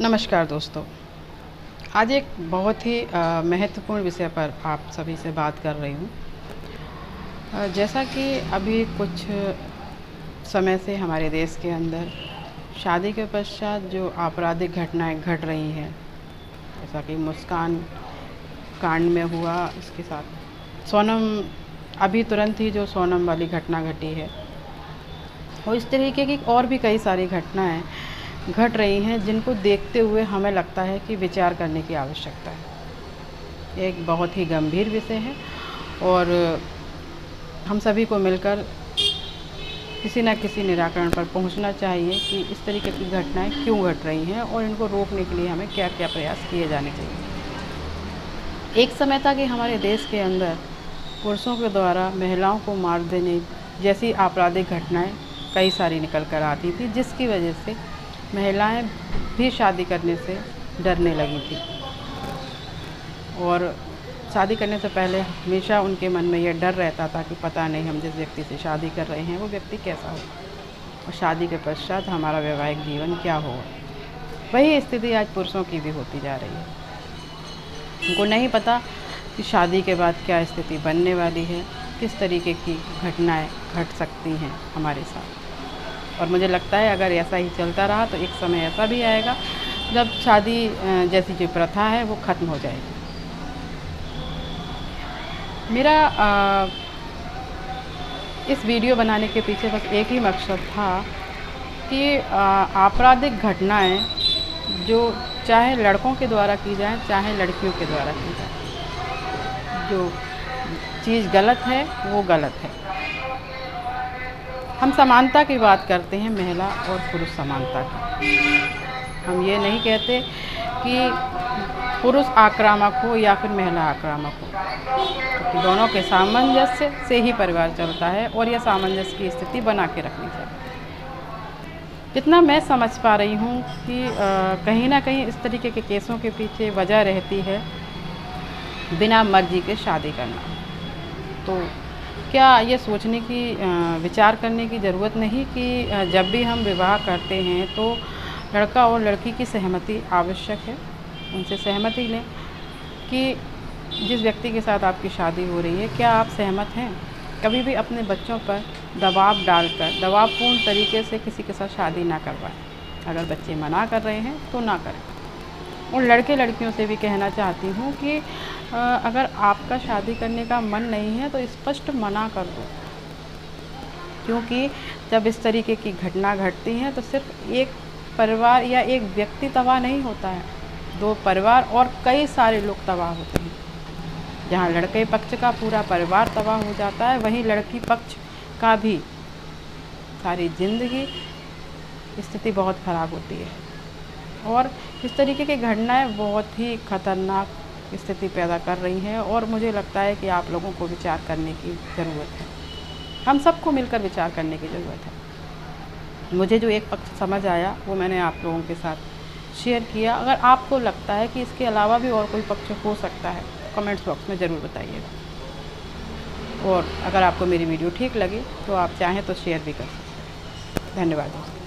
नमस्कार दोस्तों। आज एक बहुत ही महत्वपूर्ण विषय पर आप सभी से बात कर रही हूँ। जैसा कि अभी कुछ समय से हमारे देश के अंदर शादी के पश्चात जो आपराधिक घटनाएं घट रही हैं, जैसा कि मुस्कान कांड में हुआ, इसके साथ सोनम, अभी तुरंत ही जो सोनम वाली घटना घटी है, और इस तरीके की और भी कई सारी घटनाएं घट रही हैं जिनको देखते हुए हमें लगता है कि विचार करने की आवश्यकता है। एक बहुत ही गंभीर विषय है और हम सभी को मिलकर किसी न किसी निराकरण पर पहुंचना चाहिए कि इस तरीके की घटनाएं क्यों घट रही हैं और इनको रोकने के लिए हमें क्या क्या प्रयास किए जाने चाहिए। एक समय था कि हमारे देश के अंदर पुरुषों के द्वारा महिलाओं को मार देने जैसी आपराधिक घटनाएं कई सारी निकल कर आती थी, जिसकी वजह से महिलाएं भी शादी करने से डरने लगी थी और शादी करने से पहले हमेशा उनके मन में यह डर रहता था कि पता नहीं हम जिस व्यक्ति से शादी कर रहे हैं वो व्यक्ति कैसा हो और शादी के पश्चात हमारा वैवाहिक जीवन क्या होगा। वही स्थिति आज पुरुषों की भी होती जा रही है। उनको नहीं पता कि शादी के बाद क्या स्थिति बनने वाली है, किस तरीके की घटनाएं घट सकती हैं हमारे साथ। और मुझे लगता है अगर ऐसा ही चलता रहा तो एक समय ऐसा भी आएगा जब शादी जैसी जो प्रथा है वो ख़त्म हो जाएगी। मेरा इस वीडियो बनाने के पीछे बस एक ही मकसद था कि आपराधिक घटनाएं जो चाहे लड़कों के द्वारा की जाए चाहे लड़कियों के द्वारा की जाए, जो चीज़ गलत है वो गलत है। हम समानता की बात करते हैं, महिला और पुरुष समानता की। हम ये नहीं कहते कि पुरुष आक्रामक हो या फिर महिला आक्रामक हो, क्योंकि दोनों के सामंजस्य से ही परिवार चलता है और यह सामंजस्य की स्थिति बना के रखनी चाहिए। जितना मैं समझ पा रही हूँ कि कहीं ना कहीं इस तरीके के केसों के पीछे वजह रहती है बिना मर्जी के शादी करना। तो क्या ये सोचने की विचार करने की ज़रूरत नहीं कि जब भी हम विवाह करते हैं तो लड़का और लड़की की सहमति आवश्यक है। उनसे सहमति लें कि जिस व्यक्ति के साथ आपकी शादी हो रही है क्या आप सहमत हैं। कभी भी अपने बच्चों पर दबाव डालकर दबावपूर्ण तरीके से किसी के साथ शादी ना करवाएं। अगर बच्चे मना कर रहे हैं तो ना करें। और लड़के लड़कियों से भी कहना चाहती हूँ कि अगर आपका शादी करने का मन नहीं है तो स्पष्ट मना कर दो, क्योंकि जब इस तरीके की घटना घटती है तो सिर्फ एक परिवार या एक व्यक्ति तबाह नहीं होता है, दो परिवार और कई सारे लोग तबाह होते हैं। जहाँ लड़के पक्ष का पूरा परिवार तबाह हो जाता है, वहीं लड़की पक्ष का भी सारी जिंदगी स्थिति बहुत ख़राब होती है। और इस तरीके की घटनाएं बहुत ही खतरनाक स्थिति पैदा कर रही हैं और मुझे लगता है कि आप लोगों को विचार करने की ज़रूरत है। हम सबको मिलकर विचार करने की ज़रूरत है। मुझे जो एक पक्ष समझ आया वो मैंने आप लोगों के साथ शेयर किया। अगर आपको लगता है कि इसके अलावा भी और कोई पक्ष हो सकता है तो कमेंट्स बॉक्स में ज़रूर बताइएगा। और अगर आपको मेरी वीडियो ठीक लगी तो आप चाहें तो शेयर भी कर सकते हैं। धन्यवाद दोस्तों।